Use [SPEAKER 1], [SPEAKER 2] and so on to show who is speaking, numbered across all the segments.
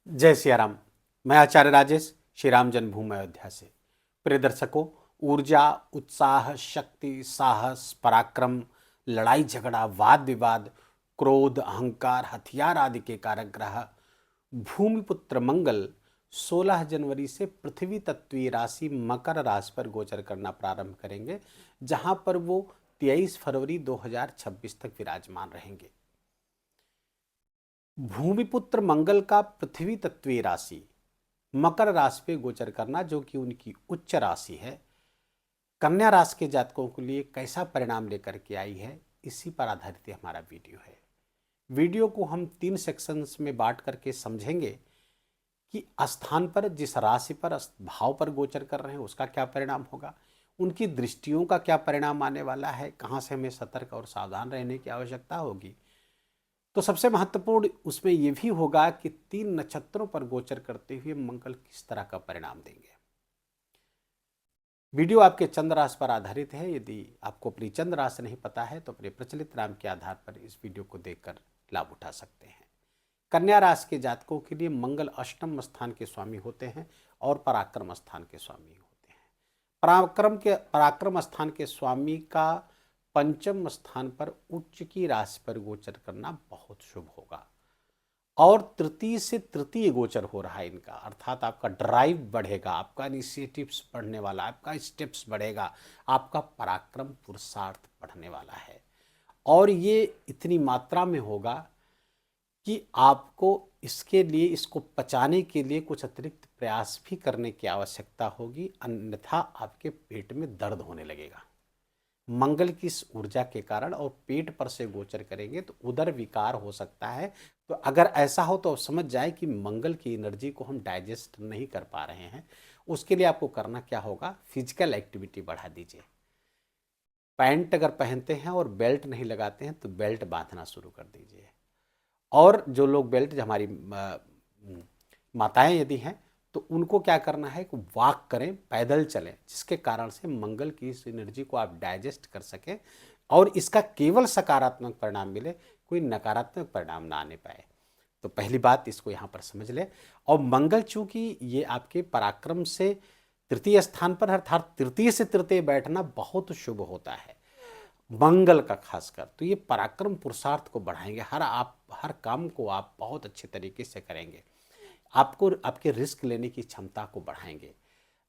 [SPEAKER 1] जय सिया राम। मैं आचार्य राजेश श्री राम जन्मभूमि अयोध्या से। प्रिय दर्शकों, ऊर्जा, उत्साह, शक्ति, साहस, पराक्रम, लड़ाई झगड़ा, वाद विवाद, क्रोध, अहंकार, हथियार आदि के कारक ग्रह भूमिपुत्र मंगल 16 जनवरी से पृथ्वी तत्वीय राशि मकर राशि पर गोचर करना प्रारंभ करेंगे, जहां पर वो 23 फरवरी 2026 तक विराजमान रहेंगे। भूमिपुत्र मंगल का पृथ्वी तत्वीय राशि मकर राशि पे गोचर करना, जो कि उनकी उच्च राशि है, कन्या राशि के जातकों के लिए कैसा परिणाम लेकर के आई है, इसी पर आधारित हमारा वीडियो है। वीडियो को हम 3 सेक्शंस में बांट करके समझेंगे कि स्थान पर, जिस राशि पर, भाव पर गोचर कर रहे हैं, उसका क्या परिणाम होगा, उनकी दृष्टियों का क्या परिणाम आने वाला है, कहाँ से हमें सतर्क और सावधान रहने की आवश्यकता होगी। तो सबसे महत्वपूर्ण उसमें यह भी होगा कि 3 नक्षत्रों पर गोचर करते हुए मंगल किस तरह का परिणाम देंगे। वीडियो आपके चंद्र राशि पर आधारित है। यदि आपको अपनी चंद्र राशि नहीं पता है तो अपने प्रचलित नाम के आधार पर इस वीडियो को देखकर लाभ उठा सकते हैं। कन्या राशि के जातकों के लिए मंगल अष्टम स्थान के स्वामी होते हैं और पराक्रम स्थान के स्वामी होते हैं। पराक्रम स्थान के स्वामी का पंचम स्थान पर उच्च की राशि पर गोचर करना बहुत शुभ होगा। और तृतीय से तृतीय गोचर हो रहा है इनका, अर्थात आपका ड्राइव बढ़ेगा, आपका इनिशिएटिव्स बढ़ने वाला, आपका स्टेप्स बढ़ेगा, आपका पराक्रम पुरुषार्थ बढ़ने वाला है। और ये इतनी मात्रा में होगा कि आपको इसके लिए, इसको पचाने के लिए कुछ अतिरिक्त प्रयास भी करने की आवश्यकता होगी, अन्यथा आपके पेट में दर्द होने लगेगा। मंगल की इस ऊर्जा के कारण और पेट पर से गोचर करेंगे तो उदर विकार हो सकता है। तो अगर ऐसा हो तो समझ जाए कि मंगल की एनर्जी को हम डाइजेस्ट नहीं कर पा रहे हैं। उसके लिए आपको करना क्या होगा, फिजिकल एक्टिविटी बढ़ा दीजिए। पैंट अगर पहनते हैं और बेल्ट नहीं लगाते हैं तो बेल्ट बांधना शुरू कर दीजिए। और जो लोग बेल्ट, जो हमारी माताएं यदि हैं, तो उनको क्या करना है कि वॉक करें, पैदल चलें, जिसके कारण से मंगल की इस एनर्जी को आप डाइजेस्ट कर सकें और इसका केवल सकारात्मक परिणाम मिले, कोई नकारात्मक परिणाम ना आने पाए। तो पहली बात इसको यहाँ पर समझ लें। और मंगल चूंकि ये आपके पराक्रम से तृतीय स्थान पर, अर्थात तृतीय से तृतीय बैठना बहुत शुभ होता है मंगल का खासकर, तो ये पराक्रम पुरुषार्थ को बढ़ाएंगे। हर काम को आप बहुत अच्छे तरीके से करेंगे, आपको आपके रिस्क लेने की क्षमता को बढ़ाएंगे।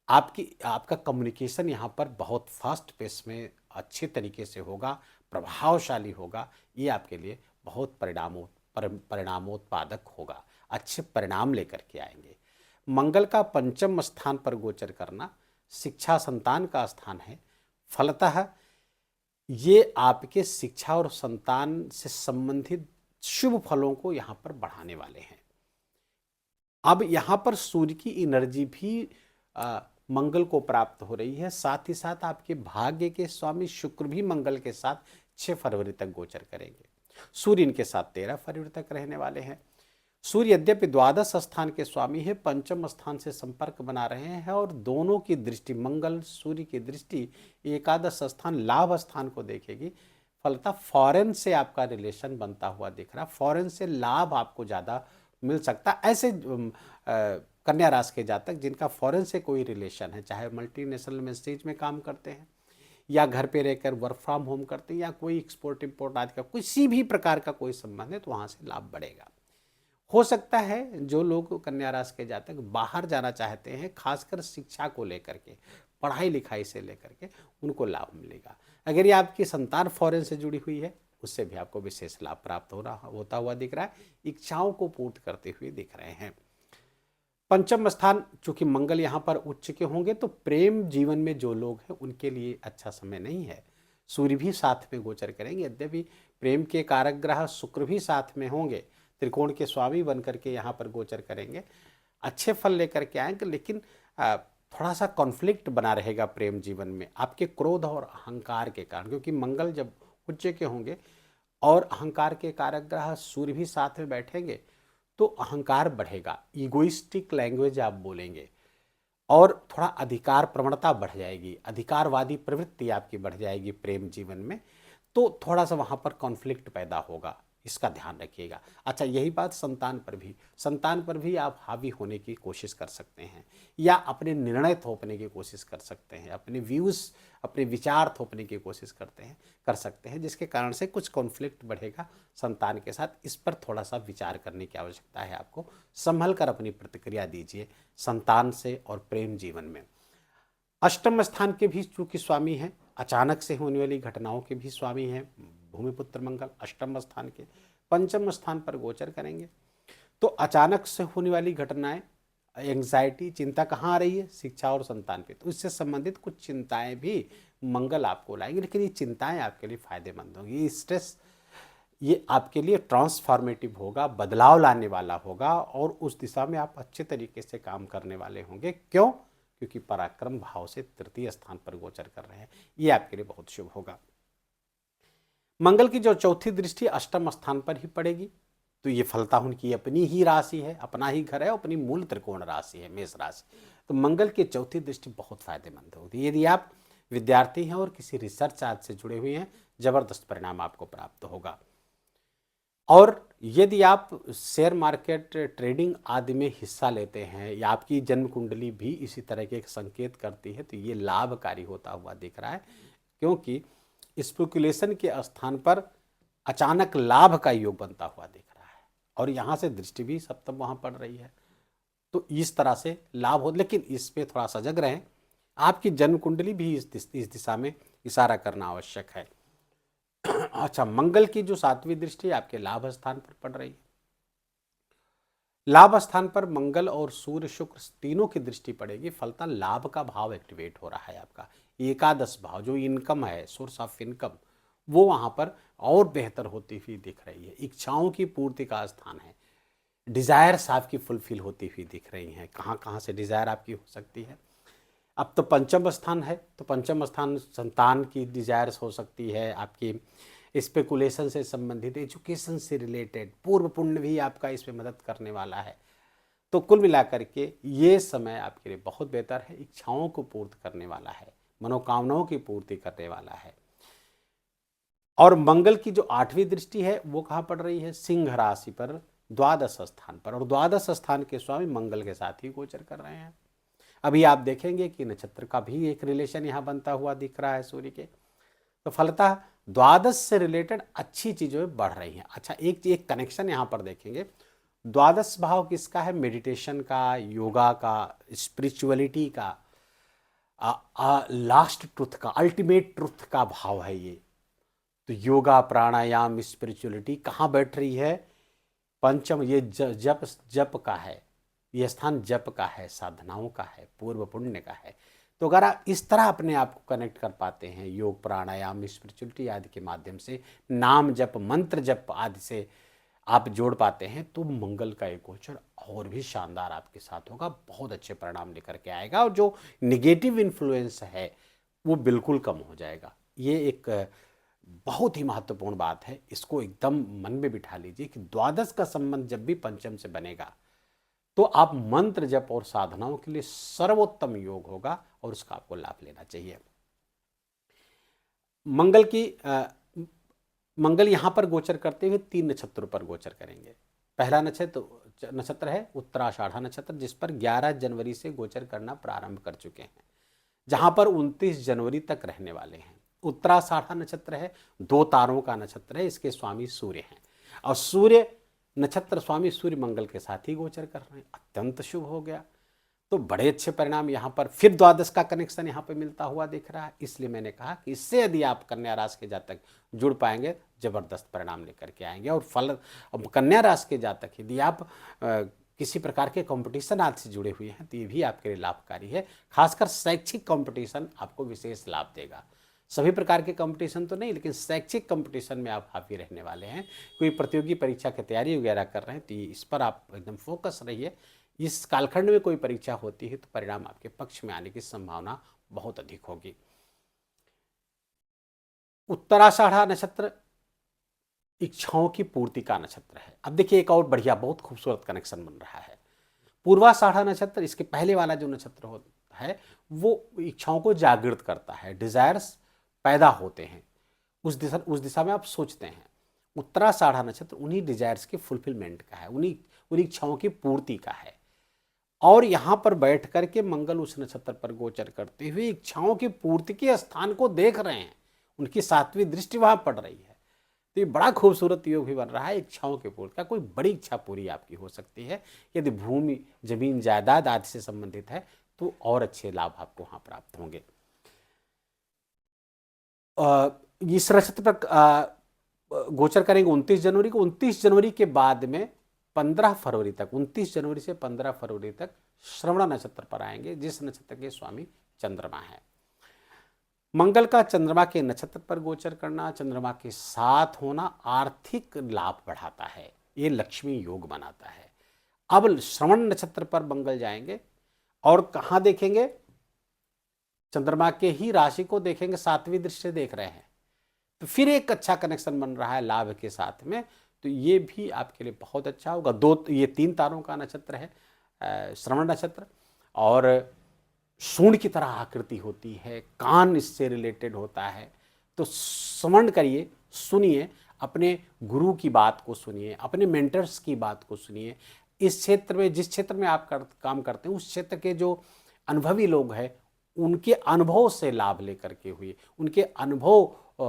[SPEAKER 1] आपका कम्युनिकेशन यहाँ पर बहुत फास्ट पेस में अच्छे तरीके से होगा, प्रभावशाली होगा। ये आपके लिए बहुत परिणामोत्पादक होगा, अच्छे परिणाम लेकर के आएंगे। मंगल का पंचम स्थान पर गोचर करना शिक्षा संतान का स्थान है। फलतः ये आपके शिक्षा और संतान से संबंधित शुभ फलों को यहाँ पर बढ़ाने वाले हैं। अब यहाँ पर सूर्य की एनर्जी भी मंगल को प्राप्त हो रही है। साथ ही साथ आपके भाग्य के स्वामी शुक्र भी मंगल के साथ 6 फरवरी तक गोचर करेंगे। सूर्य इनके साथ 13 फरवरी तक रहने वाले हैं। सूर्य यद्यपि द्वादश स्थान के स्वामी है, पंचम स्थान से संपर्क बना रहे हैं और दोनों की दृष्टि, मंगल सूर्य की दृष्टि एकादश स्थान लाभ स्थान को देखेगी। फलतः फॉरेन से आपका रिलेशन बनता हुआ दिख रहा, फॉरेन से लाभ आपको ज़्यादा मिल सकता। ऐसे कन्या राशि के जातक जिनका फॉरेन से कोई रिलेशन है, चाहे मल्टीनेशनल मिनिस्ट्रीज में काम करते हैं या घर पे रहकर वर्क फ्रॉम होम करते हैं या कोई एक्सपोर्ट इम्पोर्ट आदि का किसी भी प्रकार का कोई संबंध है, तो वहाँ से लाभ बढ़ेगा। हो सकता है जो लोग कन्या राशि के जातक बाहर जाना चाहते हैं, खासकर शिक्षा को लेकर के, पढ़ाई लिखाई से लेकर के, उनको लाभ मिलेगा। अगर ये आपकी संतान फॉरेन से जुड़ी हुई है, उससे भी आपको विशेष लाभ प्राप्त होता हुआ दिख रहा है, इच्छाओं को पूर्ण करते हुए दिख रहे हैं। पंचम स्थान चूंकि मंगल यहाँ पर उच्च के होंगे, तो प्रेम जीवन में जो लोग हैं उनके लिए अच्छा समय नहीं है। सूर्य भी साथ में गोचर करेंगे, यद्यपि प्रेम के कारक ग्रह शुक्र भी साथ में होंगे, त्रिकोण के स्वामी बन करके यहाँ पर गोचर करेंगे, अच्छे फल लेकर के आएंगे। लेकिन थोड़ा सा कॉन्फ्लिक्ट बना रहेगा प्रेम जीवन में आपके क्रोध और अहंकार के कारण, क्योंकि मंगल जब उच्च के होंगे और अहंकार के कारक ग्रह सूर्य भी साथ में बैठेंगे, तो अहंकार बढ़ेगा, ईगोइस्टिक लैंग्वेज आप बोलेंगे और थोड़ा अधिकार प्रवणता बढ़ जाएगी, अधिकारवादी प्रवृत्ति आपकी बढ़ जाएगी प्रेम जीवन में। तो थोड़ा सा वहाँ पर कॉन्फ्लिक्ट पैदा होगा, इसका ध्यान रखिएगा। अच्छा, यही बात संतान पर भी आप हावी होने की कोशिश कर सकते हैं या अपने निर्णय थोपने की कोशिश कर सकते हैं, अपने व्यूज़, अपने विचार थोपने की कोशिश कर सकते हैं, जिसके कारण से कुछ कॉन्फ्लिक्ट बढ़ेगा संतान के साथ। इस पर थोड़ा सा विचार करने की आवश्यकता है आपको। संभल कर अपनी प्रतिक्रिया दीजिए संतान से और प्रेम जीवन में। अष्टम स्थान के भी चूंकि स्वामी हैं, अचानक से होने वाली घटनाओं के भी स्वामी हैं भूमिपुत्र मंगल अष्टम स्थान के। पंचम स्थान पर गोचर करेंगे तो अचानक से होने वाली घटनाएं, एंग्जाइटी, चिंता कहाँ आ रही है? शिक्षा और संतान पे। तो इससे संबंधित कुछ चिंताएं भी मंगल आपको लाएंगे, लेकिन ये चिंताएं आपके लिए फायदेमंद होंगी। ये स्ट्रेस ये आपके लिए ट्रांसफॉर्मेटिव होगा, बदलाव लाने वाला होगा और उस दिशा में आप अच्छे तरीके से काम करने वाले होंगे। क्यों? क्योंकि पराक्रम भाव से तृतीय स्थान पर गोचर कर रहे हैं, ये आपके लिए बहुत शुभ होगा। मंगल की जो चौथी दृष्टि अष्टम स्थान पर ही पड़ेगी, तो ये फलता उनकी अपनी ही राशि है, अपना ही घर है, अपनी मूल त्रिकोण राशि है, मेष राशि। तो मंगल की चौथी दृष्टि बहुत फायदेमंद होगी। यदि आप विद्यार्थी हैं और किसी रिसर्च आज से जुड़े हुए हैं, जबरदस्त परिणाम आपको प्राप्त होगा। और यदि आप शेयर मार्केट, ट्रेडिंग आदि में हिस्सा लेते हैं या आपकी जन्म कुंडली भी इसी तरह के एक संकेत करती है, तो ये लाभकारी होता हुआ दिख रहा है, क्योंकि स्पेकुलेशन के स्थान पर अचानक लाभ का योग बनता हुआ दिख रहा है और यहाँ से दृष्टि भी सप्तम वहाँ पड़ रही है, तो इस तरह से लाभ हो। लेकिन इस पर थोड़ा सजग रहें, आपकी जन्म कुंडली भी इस दिशा में इशारा करना आवश्यक है। अच्छा, मंगल की जो सातवीं दृष्टि आपके लाभ स्थान पर पड़ रही है। लाभ स्थान पर मंगल और सूर्य शुक्र तीनों की दृष्टि पड़ेगी, फलता लाभ का भाव एक्टिवेट हो रहा है। आपका एकादश भाव जो इनकम है, सोर्स ऑफ इनकम, वो वहां पर और बेहतर होती हुई दिख रही है। इच्छाओं की पूर्ति का स्थान है, डिजायर्स आपकी फुलफिल होती हुई दिख रही हैं। कहाँ कहाँ से डिजायर आपकी हो सकती है? अब तो पंचम स्थान है, तो पंचम स्थान संतान की डिजायर्स हो सकती है, आपकी स्पेकुलेशन से संबंधित, एजुकेशन से रिलेटेड, पूर्व पुण्य भी आपका इसमें मदद करने वाला है। तो कुल मिलाकर के ये समय आपके लिए बहुत बेहतर है, इच्छाओं को पूर्ति करने वाला है, मनोकामनाओं की पूर्ति करने वाला है। और मंगल की जो आठवीं दृष्टि है वो कहाँ पड़ रही है? सिंह राशि पर, द्वादश स्थान पर, और द्वादश स्थान के स्वामी मंगल के साथ ही गोचर कर रहे हैं। अभी आप देखेंगे कि नक्षत्र का भी एक रिलेशन यहाँ बनता हुआ दिख रहा है सूर्य के, तो फलतः द्वादश से रिलेटेड अच्छी चीजें बढ़ रही हैं। अच्छा, एक कनेक्शन यहाँ पर देखेंगे, द्वादश भाव किसका है? मेडिटेशन का, योगा का, स्पिरिचुअलिटी का, लास्ट ट्रुथ का, अल्टीमेट ट्रुथ का भाव है ये। तो योगा, प्राणायाम, स्पिरिचुअलिटी कहाँ बैठ रही है? पंचम। ये जप का है, ये स्थान जप का है, साधनाओं का है, पूर्व पुण्य का है। तो अगर आप इस तरह अपने आप को कनेक्ट कर पाते हैं योग, प्राणायाम, स्पिरिचुअलिटी आदि के माध्यम से, नाम जप, मंत्र जप आदि से आप जोड़ पाते हैं, तो मंगल का एक गोचर और भी शानदार आपके साथ होगा, बहुत अच्छे परिणाम लेकर के आएगा और जो निगेटिव इन्फ्लुएंस है वो बिल्कुल कम हो जाएगा। ये एक बहुत ही महत्वपूर्ण बात है, इसको एकदम मन में बिठा लीजिए कि द्वादश का संबंध जब भी पंचम से बनेगा तो आप मंत्र जप और साधनाओं के लिए सर्वोत्तम योग होगा और उसका आपको लाभ लेना चाहिए। मंगल यहां पर गोचर करते हुए 3 नक्षत्रों पर गोचर करेंगे। पहला नक्षत्र है उत्तराषाढ़ा नक्षत्र, जिस पर 11 जनवरी से गोचर करना प्रारंभ कर चुके हैं, जहां पर 29 जनवरी तक रहने वाले हैं। उत्तराषाढ़ा नक्षत्र है, 2 तारों का नक्षत्र है, इसके स्वामी सूर्य हैं और सूर्य नक्षत्र स्वामी सूर्य मंगल के साथ ही गोचर कर रहे हैं, अत्यंत शुभ हो गया। तो बड़े अच्छे परिणाम यहाँ पर, फिर द्वादश का कनेक्शन यहाँ पे मिलता हुआ दिख रहा है। इसलिए मैंने कहा कि इससे यदि आप कन्या राशि के जातक जुड़ पाएंगे, जबरदस्त परिणाम लेकर के आएंगे। और फल कन्या राशि के जातक यदि आप किसी प्रकार के कंपटीशन आदि से जुड़े हुए हैं तो ये भी आपके लिए लाभकारी है। खासकर शैक्षिक कंपटीशन आपको विशेष लाभ देगा। सभी प्रकार के कंपटीशन तो नहीं, लेकिन शैक्षिक कंपटीशन में आप हावी रहने वाले हैं। कोई प्रतियोगी परीक्षा की तैयारी वगैरह कर रहे हैं तो इस पर आप एकदम फोकस रहिए। इस कालखंड में कोई परीक्षा होती है तो परिणाम आपके पक्ष में आने की संभावना बहुत अधिक होगी। उत्तराषाढ़ा नक्षत्र इच्छाओं की पूर्ति का नक्षत्र है। अब देखिए एक और बढ़िया बहुत खूबसूरत कनेक्शन बन रहा है। पूर्वाषाढ़ा नक्षत्र, इसके पहले वाला जो नक्षत्र होता है वो इच्छाओं को जागृत करता है, डिजायर्स पैदा होते हैं, उस दिशा में आप सोचते हैं। उत्तराषाढ़ा नक्षत्र उन्हीं डिजायर्स के फुलफिलमेंट का है, उन्हीं उन्हीं इच्छाओं की पूर्ति का है। और यहाँ पर बैठ करके मंगल उस नक्षत्र पर गोचर करते हुए इच्छाओं की पूर्ति के स्थान को देख रहे हैं, उनकी 7वीं दृष्टि वहां पड़ रही है। तो ये बड़ा खूबसूरत योग भी बन रहा है इच्छाओं की पूर्ति का। कोई बड़ी इच्छा पूरी आपकी हो सकती है, यदि भूमि जमीन जायदाद आदि से संबंधित है तो और अच्छे लाभ आपको वहां प्राप्त होंगे। इस नक्षत्र पर गोचर करेंगे 29 जनवरी को। 29 जनवरी के बाद में 15 फरवरी तक, 29 जनवरी से 15 फरवरी तक श्रवण नक्षत्र पर आएंगे, जिस नक्षत्र के स्वामी चंद्रमा है। मंगल का चंद्रमा के नक्षत्र पर गोचर करना, चंद्रमा के साथ होना आर्थिक लाभ बढ़ाता है, ये लक्ष्मी योग बनाता है। अब श्रवण नक्षत्र पर मंगल जाएंगे और कहां देखेंगे, चंद्रमा के ही राशि को देखेंगे, 7वीं दृष्टि से देख रहे हैं, तो फिर एक अच्छा कनेक्शन बन रहा है लाभ के साथ में। तो ये भी आपके लिए बहुत अच्छा होगा। ये 3 तारों का नक्षत्र है श्रवण नक्षत्र, और सूंड की तरह आकृति होती है, कान इससे रिलेटेड होता है। तो श्रवण करिए, सुनिए, अपने गुरु की बात को सुनिए, अपने मेंटर्स की बात को सुनिए। इस क्षेत्र में, जिस क्षेत्र में आप काम करते हैं, उस क्षेत्र के जो अनुभवी लोग हैं उनके अनुभव से लाभ लेकर के हुए, उनके अनुभव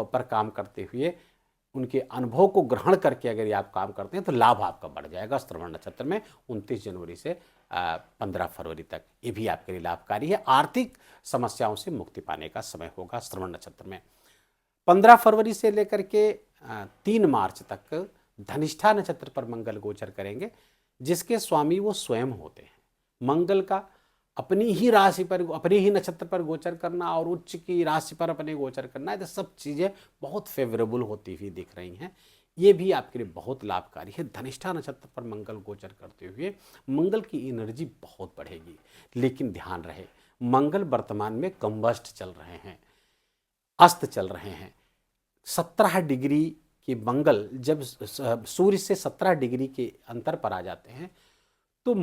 [SPEAKER 1] पर काम करते हुए, उनके अनुभव को ग्रहण करके अगर आप काम करते हैं तो लाभ आपका बढ़ जाएगा श्रवण नक्षत्र में 29 जनवरी से 15 फरवरी तक। ये भी आपके लिए लाभकारी है। आर्थिक समस्याओं से मुक्ति पाने का समय होगा श्रवण नक्षत्र में। 15 फरवरी से लेकर के 3 मार्च तक धनिष्ठा नक्षत्र पर मंगल गोचर करेंगे, जिसके स्वामी वो स्वयं होते हैं। मंगल का अपनी ही राशि पर, अपने ही नक्षत्र पर गोचर करना और उच्च की राशि पर अपने गोचर करना, ये सब चीज़ें बहुत फेवरेबल होती हुई दिख रही हैं। ये भी आपके लिए बहुत लाभकारी है। धनिष्ठा नक्षत्र पर मंगल गोचर करते हुए मंगल की एनर्जी बहुत बढ़ेगी, लेकिन ध्यान रहे मंगल वर्तमान में कंबस्ट चल रहे हैं, अस्त चल रहे हैं। 17 डिग्री के मंगल जब सूर्य से 17 डिग्री के अंतर पर आ जाते हैं तो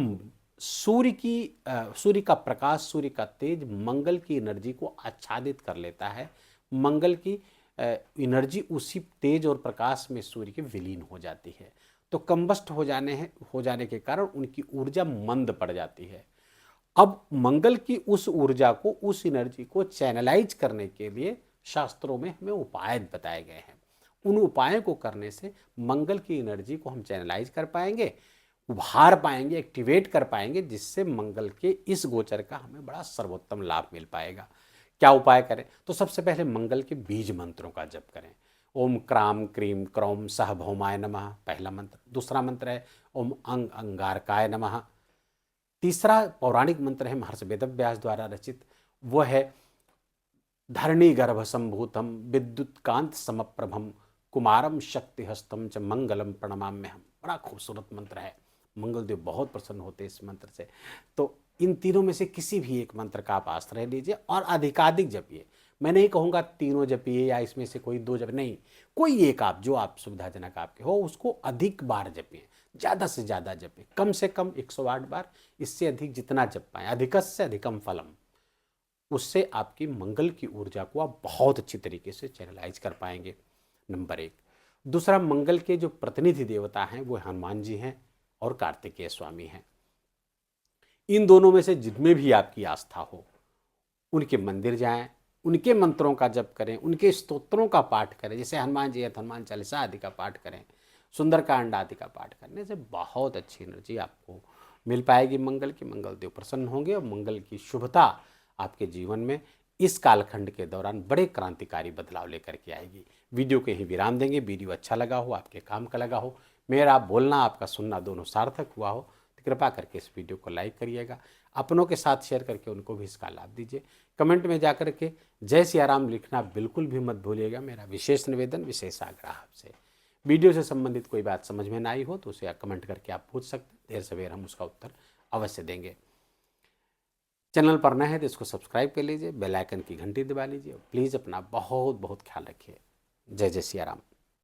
[SPEAKER 1] सूर्य का प्रकाश, सूर्य का तेज मंगल की एनर्जी को आच्छादित कर लेता है। मंगल की एनर्जी उसी तेज और प्रकाश में सूर्य के विलीन हो जाती है। तो कंबस्ट हो जाने के कारण उनकी ऊर्जा मंद पड़ जाती है। अब मंगल की उस ऊर्जा को, उस एनर्जी को चैनलाइज करने के लिए शास्त्रों में हमें उपाय बताए गए हैं। उन उपायों को करने से मंगल की एनर्जी को हम चैनलाइज कर पाएंगे, उभार पाएंगे, एक्टिवेट कर पाएंगे, जिससे मंगल के इस गोचर का हमें बड़ा सर्वोत्तम लाभ मिल पाएगा। क्या उपाय करें? तो सबसे पहले मंगल के बीज मंत्रों का जप करें। ओम क्राम क्रीम क्रौम सह भौमाय नमः, पहला मंत्र। दूसरा मंत्र है ओम अंग अंगारकाय नमः। तीसरा पौराणिक मंत्र है महर्षि वेदव्यास द्वारा रचित, वो है धरणी गर्भ संभूतम विद्युत कांत समप्रभम कुमारम शक्ति हस्तम च मंगलम प्रणमाम्यहम। बड़ा खूबसूरत मंत्र है, मंगलदेव बहुत प्रसन्न होते हैं इस मंत्र से। तो इन तीनों में से किसी भी एक मंत्र का आप आश्रय लीजिए और अधिकाधिक जपिए। मैं नहीं कहूँगा तीनों जपिए या इसमें से कोई 2 जप, नहीं, कोई एक आप जो आप सुविधाजनक आपके हो उसको अधिक बार जपिए, ज़्यादा से ज़्यादा जपिए, कम से कम 108 बार, इससे अधिक जितना जप पाएँ, अधिकस्य अधिकम फलम। उससे आपकी मंगल की ऊर्जा को आप बहुत अच्छी तरीके से चैनलाइज कर पाएंगे, नंबर 1। दूसरा, मंगल के जो प्रतिनिधि देवता हैं वो हनुमान जी हैं और कार्तिकेय स्वामी हैं। इन दोनों में से जिनमें भी आपकी आस्था हो उनके मंदिर जाएं, उनके मंत्रों का जप करें, उनके स्तोत्रों का पाठ करें। जैसे हनुमान जी है तो हनुमान चालीसा आदि का पाठ करें, सुंदरकांड आदि का पाठ करने से बहुत अच्छी एनर्जी आपको मिल पाएगी मंगल की। मंगलदेव प्रसन्न होंगे और मंगल की शुभता आपके जीवन में इस कालखंड के दौरान बड़े क्रांतिकारी बदलाव लेकर के आएगी। वीडियो के ही विराम देंगे। वीडियो अच्छा लगा हो, आपके काम का लगा हो, मेरा बोलना आपका सुनना दोनों सार्थक हुआ हो तो कृपा करके इस वीडियो को लाइक करिएगा, अपनों के साथ शेयर करके उनको भी इसका लाभ दीजिए। कमेंट में जाकर के जय सिया राम लिखना बिल्कुल भी मत भूलिएगा, मेरा विशेष निवेदन, विशेष आग्रह आपसे। वीडियो से संबंधित कोई बात समझ में ना आई हो तो उसे कमेंट करके आप पूछ सकते हैं, देर सवेर हम उसका उत्तर अवश्य देंगे। चैनल पर नए हैं तो इसको सब्सक्राइब कर लीजिए, बेल आइकन की घंटी दबा लीजिए। प्लीज़ अपना बहुत बहुत ख्याल रखिए। जय जय सिया राम।